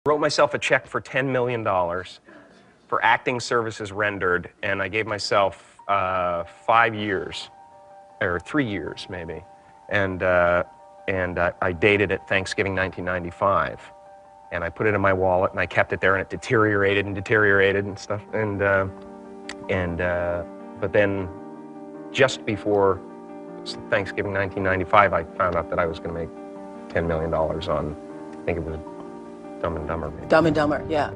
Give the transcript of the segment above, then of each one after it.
Wrote myself a check for $10 million for acting services rendered, and I gave myself 5 years, or 3 years maybe, and I dated it Thanksgiving 1995, and I put it in my wallet, and I kept it there, and it deteriorated and stuff, but then just before Thanksgiving 1995, I found out that I was going to make $10 million on, I think it was Dumb and Dumber. Maybe. Dumb and Dumber, yeah.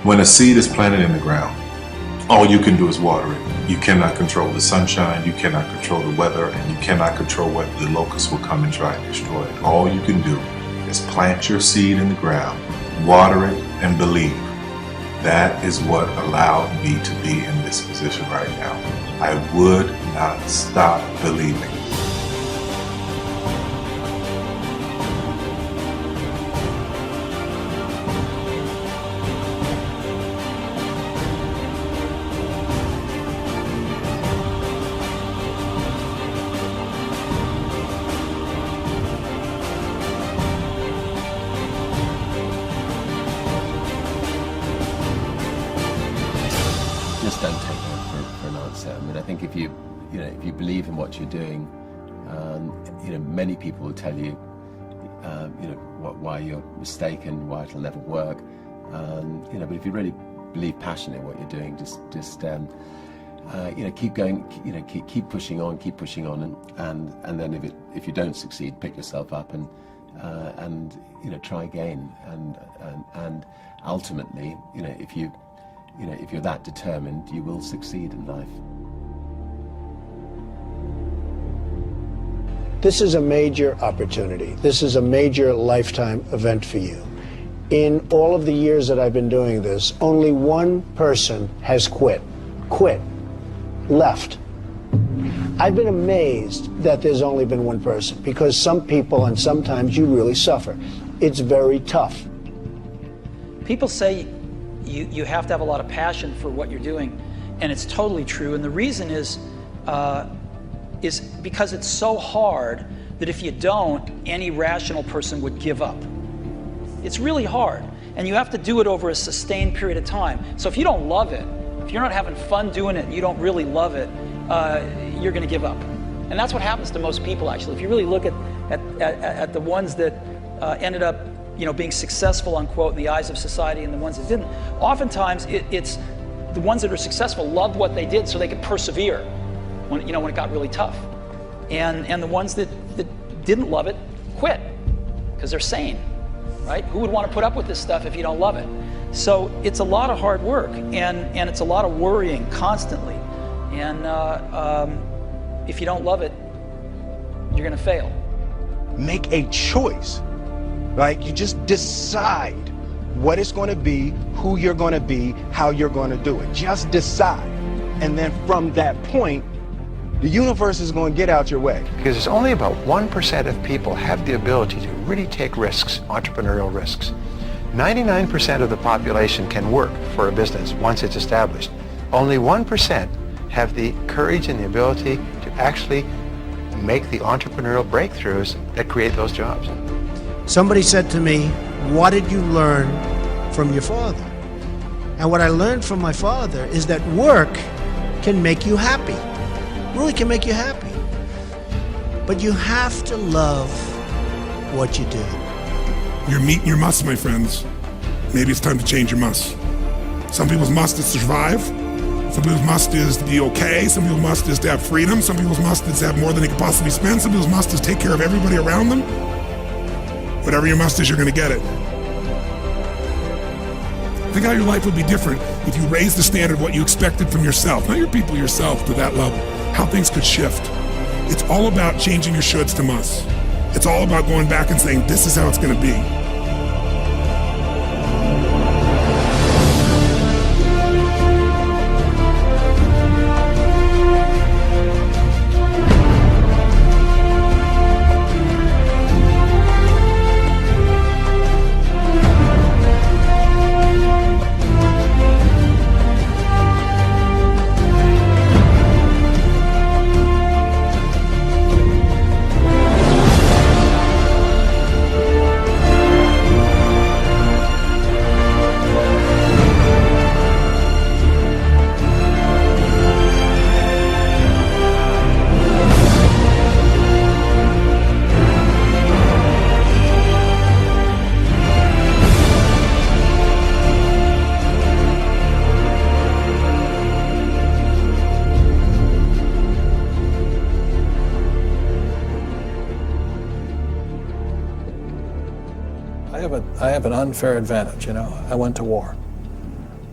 When a seed is planted in the ground, all you can do is water it. You cannot control the sunshine, you cannot control the weather, and you cannot control whether the locusts will come and try and destroy it. All you can do is plant your seed in the ground, water it, and believe. That is what allowed me to be in this position right now. I would not stop believing. Just don't take no for an answer. I mean, I think if you believe in what you're doing, many people will tell you, why you're mistaken, why it'll never work. But if you really believe passionately in what you're doing, just keep going, keep pushing on, and then if you don't succeed, pick yourself up and try again, and ultimately, if you're that determined, you will succeed in life. This is a major opportunity. This is a major lifetime event for you. In all of the years that I've been doing this, only one person has quit, left. I've been amazed that there's only been one person, because some people, and sometimes you really suffer. It's very tough. People say you have to have a lot of passion for what you're doing, and it's totally true. And the reason is because it's so hard that if you don't, any rational person would give up. It's really hard, and you have to do it over a sustained period of time. So if you don't love it, if you're not having fun doing it, and you don't really love it, you're going to give up. And that's what happens to most people, actually. If you really look at the ones that ended up being successful, unquote, in the eyes of society, and the ones that didn't, oftentimes it's the ones that are successful loved what they did so they could persevere when it got really tough. And the ones that didn't love it quit because they're sane, right? Who would want to put up with this stuff if you don't love it? So it's a lot of hard work, and it's a lot of worrying constantly. And if you don't love it, you're going to fail. Make a choice. Right? You just decide what it's going to be, who you're going to be, how you're going to do it. Just decide. And then from that point, the universe is going to get out your way. Because it's only about 1% of people have the ability to really take risks, entrepreneurial risks. 99% of the population can work for a business once it's established. Only 1% have the courage and the ability to actually make the entrepreneurial breakthroughs that create those jobs. Somebody said to me, what did you learn from your father? And what I learned from my father is that work can make you happy. Really can make you happy. But you have to love what you do. You're meeting your must, my friends. Maybe it's time to change your must. Some people's must is survive. Some people's must is to be okay. Some people's must is to have freedom. Some people's must is to have more than they can possibly spend. Some people's must is take care of everybody around them. Whatever your must is, you're gonna get it. Think how your life would be different if you raised the standard of what you expected from yourself, not your people, yourself, to that level. How things could shift. It's all about changing your shoulds to musts. It's all about going back and saying, this is how it's gonna be. I have an unfair advantage, you know. I went to war.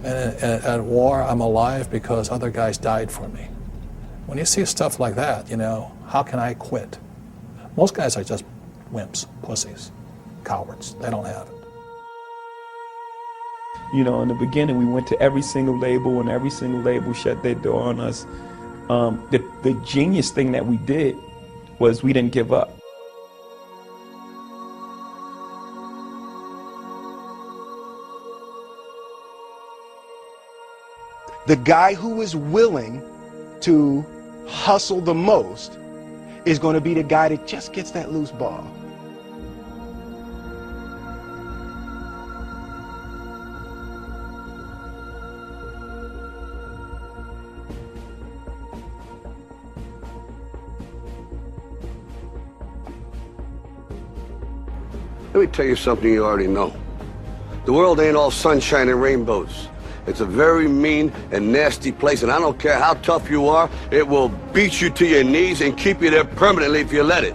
And at war, I'm alive because other guys died for me. When you see stuff like that, you know, how can I quit? Most guys are just wimps, pussies, cowards. They don't have it. You know, in the beginning, we went to every single label, and every single label shut their door on us. The genius thing that we did was we didn't give up. The guy who is willing to hustle the most is going to be the guy that just gets that loose ball. Let me tell you something you already know. The world ain't all sunshine and rainbows. It's a very mean and nasty place, and I don't care how tough you are, it will beat you to your knees and keep you there permanently if you let it.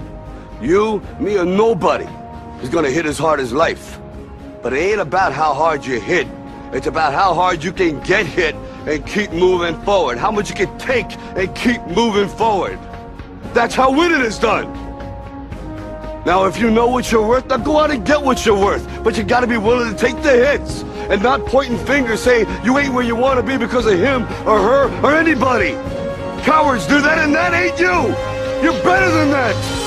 You, me, or nobody is gonna hit as hard as life. But it ain't about how hard you hit. It's about how hard you can get hit and keep moving forward. How much you can take and keep moving forward. That's how winning is done. Now, if you know what you're worth, now go out and get what you're worth. But you gotta be willing to take the hits and not pointing fingers saying you ain't where you want to be because of him or her or anybody. Cowards do that, and that ain't you. You're better than that.